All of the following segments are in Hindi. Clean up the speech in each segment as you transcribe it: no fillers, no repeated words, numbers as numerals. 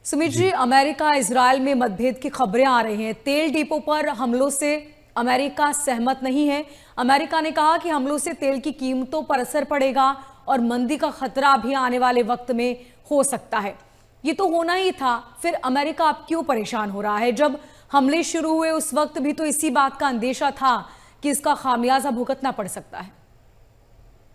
सुमित जी, अमेरिका इजरायल में मतभेद की खबरें आ रही हैं। तेल डिपो पर हमलों से अमेरिका सहमत नहीं है। अमेरिका ने कहा कि हमलों से तेल की कीमतों पर असर पड़ेगा और मंदी का खतरा भी आने वाले वक्त में हो सकता है। ये तो होना ही था, फिर अमेरिका अब क्यों परेशान हो रहा है? जब हमले शुरू हुए उस वक्त भी तो इसी बात का अंदेशा था कि इसका खामियाजा भुगतना पड़ सकता है।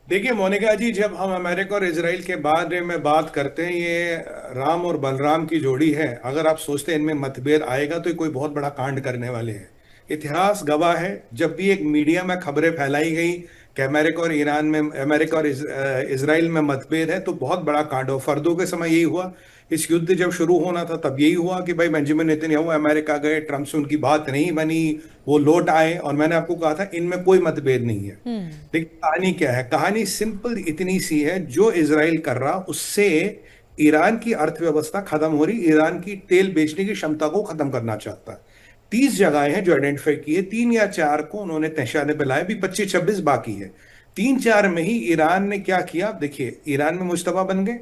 देखिए मोनिका जी, जब हम अमेरिका और इसराइल के बारे में बात करते हैं, ये राम और बलराम की जोड़ी है। अगर आप सोचते हैं इनमें मतभेद आएगा तो ये कोई बहुत बड़ा कांड करने वाले हैं। इतिहास गवाह है, जब भी एक मीडिया में खबरें फैलाई गई कि अमेरिका और ईरान में, अमेरिका और इसराइल में मतभेद है, तो बहुत बड़ा कांड हो। फर्दों के समय यही हुआ। इस युद्ध जब शुरू होना था तब यही हुआ कि भाई बेंजामिन नेतन्याहू अमेरिका गए, ट्रंप से उनकी बात नहीं बनी, वो लौट आए। और मैंने आपको कहा था इनमें कोई मतभेद नहीं है। देखिए कहानी क्या है, कहानी सिंपल इतनी सी है, जो इजराइल कर रहा उससे ईरान की अर्थव्यवस्था खत्म हो रही, ईरान की तेल बेचने की क्षमता को खत्म करना चाहता है। 30 जगह हैं जो आइडेंटिफाई की है, 3 या 4 को उन्होंने निशाने पे लाया, अभी 25-26 बाकी है। 3-4 में ही ईरान ने क्या किया, देखिए ईरान में मुश्तबा बन गए।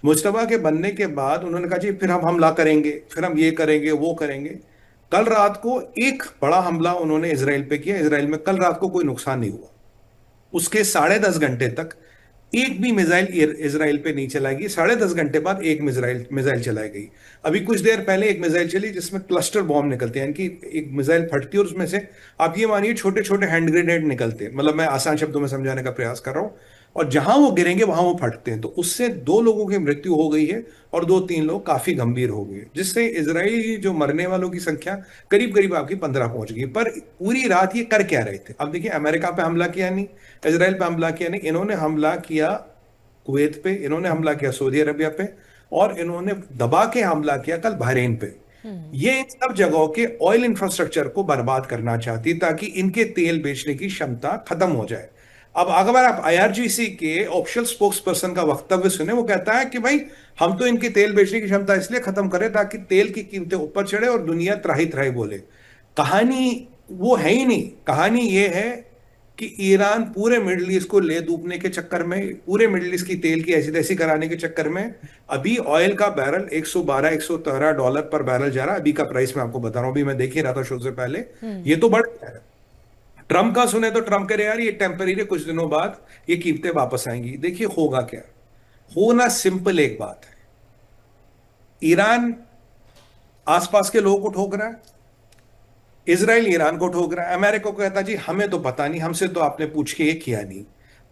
मुश्तबा के बनने के बाद उन्होंने कहा जी फिर हम हमला करेंगे, फिर हम ये करेंगे वो करेंगे। कल रात को एक बड़ा हमला उन्होंने इसराइल पे किया। इसराइल में कल रात को कोई नुकसान नहीं हुआ। उसके 10.5 घंटे तक एक भी मिसाइल इसराइल पे नहीं चलाई गई। 10.5 घंटे बाद एक मिसाइल मिसाइल चलाई गई। अभी कुछ देर पहले एक मिसाइल चली जिसमें क्लस्टर बॉम्ब निकलते हैं, यानी कि एक मिसाइल फटती है और उसमें से आप ये मानिए छोटे छोटे हैंड ग्रेनेड निकलते हैं। मतलब मैं आसान शब्दों में समझाने का प्रयास कर रहा हूं। और जहां वो गिरेंगे वहां वो फटते हैं। तो उससे 2 लोगों की मृत्यु हो गई है और 2-3 लोग काफी गंभीर हो गए, जिससे इजरायली जो मरने वालों की संख्या करीब करीब आपकी 15 पहुंच गई। पर पूरी रात ये कर क्या रहे थे? अब देखिए, अमेरिका पे हमला किया नहीं, इसराइल पे हमला किया नहीं, इन्होंने हमला किया कुवैत पे, इन्होंने हमला किया सऊदी अरबिया पे, और इन्होंने दबा के हमला किया कल बहरीन पे। ये इन सब जगहों के ऑयल इंफ्रास्ट्रक्चर को बर्बाद करना चाहती ताकि इनके तेल बेचने की क्षमता खत्म हो जाए। अब अगर आप आईआरजीसी के ऑफिशियल स्पोक्स पर्सन का वक्तव्य सुने, वो कहता है कि भाई हम तो इनकी तेल बेचने की क्षमता इसलिए खत्म करें ताकि तेल की कीमतें ऊपर चढ़े और दुनिया त्राही त्राही बोले। कहानी वो है ही नहीं। कहानी ये है कि ईरान पूरे मिडिल ईस्ट को ले डूबने के चक्कर में, पूरे मिडिल ईस्ट की तेल की ऐसी तैसी कराने के चक्कर में, अभी ऑयल का बैरल 112-113 डॉलर पर बैरल जा रहा है। अभी का प्राइस मैं आपको बता रहा हूं, अभी मैं देख ही रहा था शो से पहले। ये तो बढ़ गया है। ट्रंप का सुने तो ट्रंप कह रहे यार ये टेम्पररी, कुछ दिनों बाद ये कीमतें वापस आएंगी। देखिए होगा क्या, होना सिंपल एक बात है। ईरान आसपास के लोगों को ठोक रहा है, इसराइल ईरान को ठोक रहा है। अमेरिका को कहता जी हमें तो पता नहीं, हमसे तो आपने पूछ के ये किया नहीं।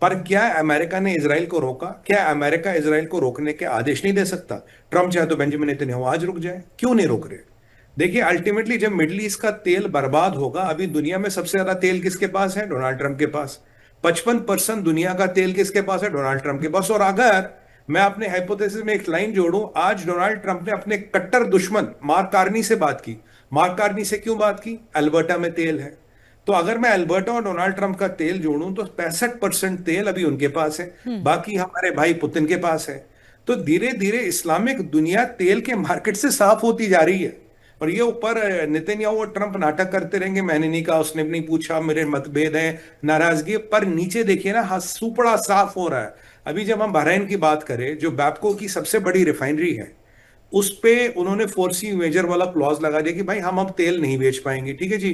पर क्या अमेरिका ने इसराइल को रोका? क्या अमेरिका इसराइल को रोकने के आदेश नहीं दे सकता? ट्रंप चाहे तो बेंजामिन नेतन्याहू आज रुक जाए, क्यों नहीं रोक रहे? देखिए अल्टीमेटली जब मिडिल ईस्ट का तेल बर्बाद होगा, अभी दुनिया में सबसे ज्यादा तेल किसके पास है? डोनाल्ड ट्रंप के पास। 55% दुनिया का तेल किसके पास है? डोनाल्ड ट्रंप के पास। और अगर मैं अपने हाइपोथेसिस में एक लाइन जोड़ूं, आज डोनाल्ड ट्रंप ने अपने कट्टर दुश्मन मार्क कार्नी से बात की। मार्क कार्नी से क्यों बात की? अल्बर्टा में तेल है। तो अगर मैं अल्बर्टा और डोनाल्ड ट्रंप का तेल जोड़ूं तो 65% तेल अभी उनके पास है, बाकी हमारे भाई पुतिन के पास है। तो धीरे धीरे इस्लामिक दुनिया तेल के मार्केट से साफ होती जा रही है। और ये ऊपर नेतन्याहू और ट्रंप नाटक करते रहेंगे, मैंने नहीं कहा, उसने भी नहीं पूछा, मेरे मतभेद है, नाराजगी। पर नीचे देखिए ना, हाथ सुपड़ा साफ हो रहा है। अभी जब हम बहरीन की बात करें, जो बैपको की सबसे बड़ी रिफाइनरी है, उस पे उन्होंने फोर्सी मेजर वाला क्लॉज लगा दिया कि भाई हम अब तेल नहीं बेच पाएंगे। ठीक है जी।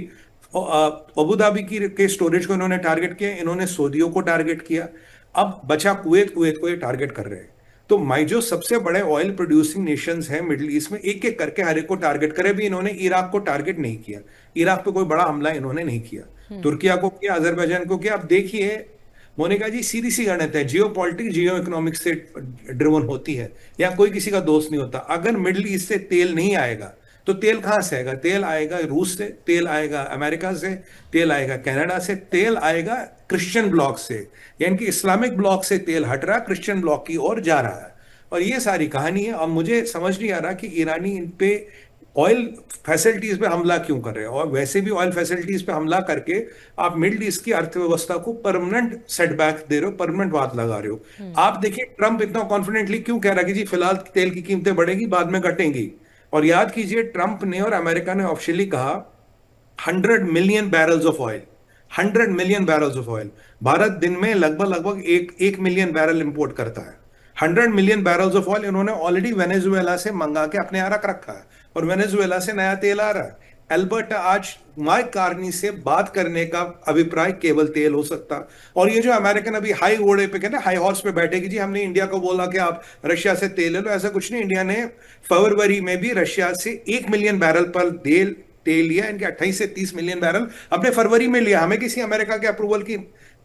अबू धाबी की के स्टोरेज को इन्होंने टारगेट किया, इन्होंने सऊदियों को टारगेट किया, अब बचा कुवैत, कुवैत को ये टारगेट कर रहे हैं। तो माई जो सबसे बड़े ऑयल प्रोड्यूसिंग नेशंस हैं मिडिल ईस्ट में, एक एक करके हर एक को टारगेट करे। भी इन्होंने इराक को टारगेट नहीं किया, इराक पे कोई बड़ा हमला इन्होंने नहीं किया। तुर्किया को किया, अजरबैजान को किया। अब देखिए मोनिका जी, सीधी सी गणित है, जियो पॉलिटिक्स जियो इकोनॉमिक्स से ड्रिवन होती है, या कोई किसी का दोस्त नहीं होता। अगर मिडिल ईस्ट से तेल नहीं आएगा तो तेल कहां से आएगा? तेल आएगा रूस से, तेल आएगा अमेरिका से, तेल आएगा कनाडा से, तेल आएगा क्रिश्चियन ब्लॉक से। यानी कि इस्लामिक ब्लॉक से तेल हट रहा, क्रिश्चियन ब्लॉक की ओर जा रहा है। और ये सारी कहानी है। अब मुझे समझ नहीं आ रहा कि ईरानी इन पे ऑयल फैसिलिटीज पे हमला क्यों कर रहे हैं। और वैसे भी ऑयल फैसिलिटीज पे हमला करके आप मिडिल ईस्ट की अर्थव्यवस्था को परमानेंट सेटबैक दे रहे हो, परमानेंट बात लगा रहे हो। आप देखिए ट्रंप इतना कॉन्फिडेंटली क्यों कह रहा है कि जी फिलहाल तेल की कीमतें बढ़ेगी, बाद में घटेंगी। और याद कीजिए, ट्रंप ने और अमेरिका ने ऑफिशियली कहा 100 million barrels of oil, 100 million barrels of oil. Bharat दिन में लगभग लगभग एक मिलियन बैरल इंपोर्ट करता है। 100 मिलियन बैरल्स ऑफ ऑयल इन्होंने ऑलरेडी वेनेजुएला से मंगा के अपने यहाँ रख रखा है, और वेनेजुएला से नया तेल आ रहा है। एल्बर्टा आज माइक कार्नी से बात करने का अभिप्राय केवल तेल हो सकता। और ये जो अमेरिकन अभी हाई घोड़े पे कहते हैं, हाई हॉर्स पे बैठे कि जी हमने इंडिया को बोला कि आप रशिया से तेल ले लो, ऐसा कुछ नहीं। इंडिया ने फरवरी में भी रशिया से 1 मिलियन बैरल पर तेल लिया। इनके 28 से 30 मिलियन बैरल अपने फरवरी में लिया। हमें किसी अमेरिका के अप्रूवल की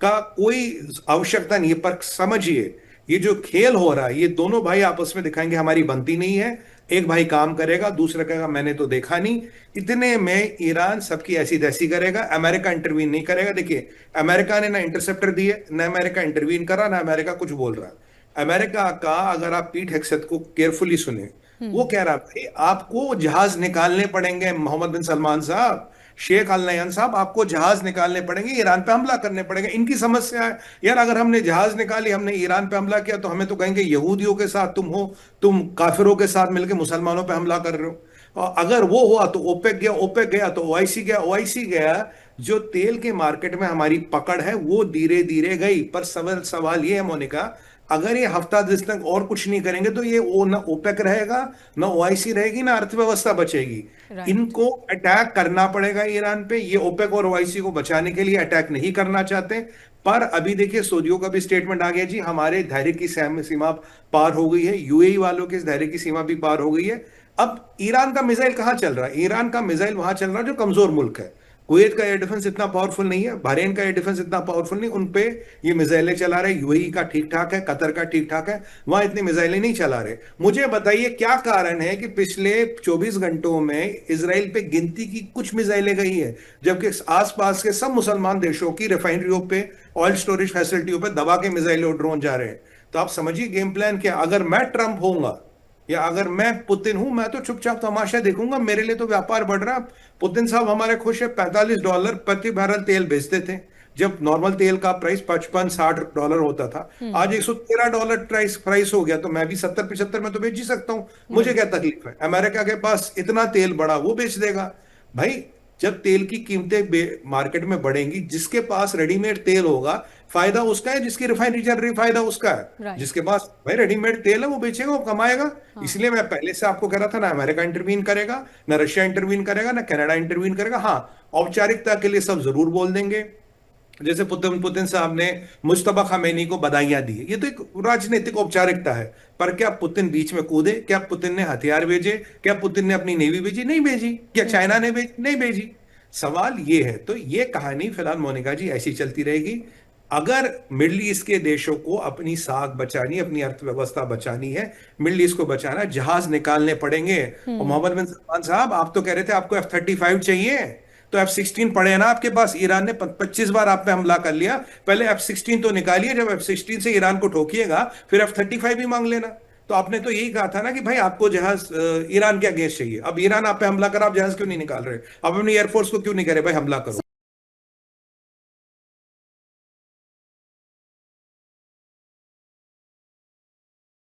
का कोई आवश्यकता नहीं है। पर समझिए, ये जो खेल हो रहा है, ये दोनों भाई आपस में दिखाएंगे हमारी बनती नहीं है। एक भाई काम करेगा, दूसरा कहेगा मैंने तो देखा नहीं। इतने में ईरान सबकी ऐसी तैसी करेगा, अमेरिका इंटरवीन नहीं करेगा। देखिए, अमेरिका ने ना इंटरसेप्टर दिए, ना अमेरिका इंटरवीन करा, ना अमेरिका कुछ बोल रहा। अमेरिका का, अगर आप पीट हेक्सेथ को केयरफुली सुने, वो कह रहा भाई आपको जहाज निकालने पड़ेंगे मोहम्मद बिन सलमान साहब, शेख अल नयान साहब, आपको जहाज निकालने पड़ेंगे, ईरान पे हमला करने पड़ेगा। इनकी समस्या है यार, अगर हमने जहाज निकाली, हमने ईरान पे हमला किया, तो हमें तो कहेंगे यहूदियों के साथ तुम हो, तुम काफिरों के साथ मिलकर मुसलमानों पे हमला कर रहे हो। और अगर वो हुआ तो ओपेक गया, ओपेक गया तो ओआईसी गया, ओआईसी गया। जो तेल के मार्केट में हमारी पकड़ है वो धीरे धीरे गई। पर सवाल ये है मोनिका, अगर ये हफ्ता 10 तक और कुछ नहीं करेंगे तो ये ना ओपेक रहेगा, ना ओआईसी रहेगी, ना अर्थव्यवस्था बचेगी। इनको अटैक करना पड़ेगा ईरान पे। ये ओपेक और ओआईसी को बचाने के लिए अटैक नहीं करना चाहते। पर अभी देखिए, सऊदियों का भी स्टेटमेंट आ गया जी, हमारे धैर्य की सीमा पार हो गई है। यूएई वालों के धैर्य की सीमा भी पार हो गई है। अब ईरान का मिसाइल कहां चल रहा है? ईरान का मिसाइल वहां चल रहा है जो कमजोर मुल्क है। कुवैत का एयर डिफेंस इतना पावरफुल नहीं है, बहरीन का एयर डिफेंस इतना पावरफुल नहीं, उन पे ये मिसाइलें चला रहे। यूएई का ठीक ठाक है, कतर का ठीक ठाक है, वहां इतनी मिसाइलें नहीं चला रहे। मुझे बताइए क्या कारण है कि पिछले 24 घंटों में इजराइल पे गिनती की कुछ मिसाइलें गई है, जबकि आसपास के सब मुसलमान देशों की रिफाइनरियों पे, ऑयल स्टोरेज फैसिलिटियों पे दबा के मिसाइलें और ड्रोन जा रहे हैं। तो आप समझिए गेम प्लान क्या। अगर मैं ट्रंप होऊंगा या अगर मैं पुतिन हूं, मैं तो चुपचाप तमाशा देखूंगा। मेरे लिए तो व्यापार बढ़ रहा। पुतिन साहब हमारे खुश है, $45 प्रति बैरल तेल बेचते थे जब नॉर्मल तेल का प्राइस $55-60 होता था। आज $113 प्राइस हो गया, तो मैं भी 70-75 में तो बेच ही सकता हूं। मुझे क्या तकलीफ है? अमेरिका के पास इतना तेल बढ़ा, वो बेच देगा। भाई जब तेल की कीमतें मार्केट में बढ़ेंगी, जिसके पास रेडीमेड तेल होगा फायदा उसका है, जिसकी रिफाइनरी चल रही फायदा उसका है। जिसके पास भाई रेडीमेड तेल है वो बेचेगा, वो कमाएगा। इसलिए मैं पहले से आपको कह रहा था, ना अमेरिका इंटरवीन करेगा, ना रशिया इंटरवीन करेगा, ना कनाडा इंटरवीन करेगा। हाँ, औपचारिकता के लिए सब जरूर बोल देंगे, जैसे पुतिन साहब ने मुश्तबा खामेनी को बधाइयां दी। ये तो एक राजनीतिक औपचारिकता है। पर क्या पुतिन बीच में कूदे? क्या पुतिन ने हथियार भेजे? क्या पुतिन ने अपनी नेवी भेजी? नहीं भेजी। क्या चाइना ने भेजी? नहीं भेजी। सवाल ये है। तो ये कहानी फिलहाल मोनिका जी ऐसी चलती रहेगी। अगर मिडिल ईस्ट के देशों को अपनी साख बचानी, अपनी अर्थव्यवस्था बचानी है, मिडिल ईस्ट को बचाना, जहाज निकालने पड़ेंगे। और मोहम्मद बिन सलमान साहब, आप तो कह रहे थे आपको F-35 चाहिए, तो F-16 पड़े हैं ना आपके पास। ईरान ने 25 बार आप पे हमला कर लिया, पहले F-16 तो निकालिए। जब F-16 से ईरान को ठोकिएगा, फिर F-35 भी मांग लेना। तो आपने तो यही कहा था ना कि भाई आपको जहाज ईरान के अगेंस्ट चाहिए। अब ईरान आप पे हमला कर, आप जहाज क्यों नहीं निकाल रहे? आप अपनी एयरफोर्स को क्यों नहीं कह रहे भाई हमला करो?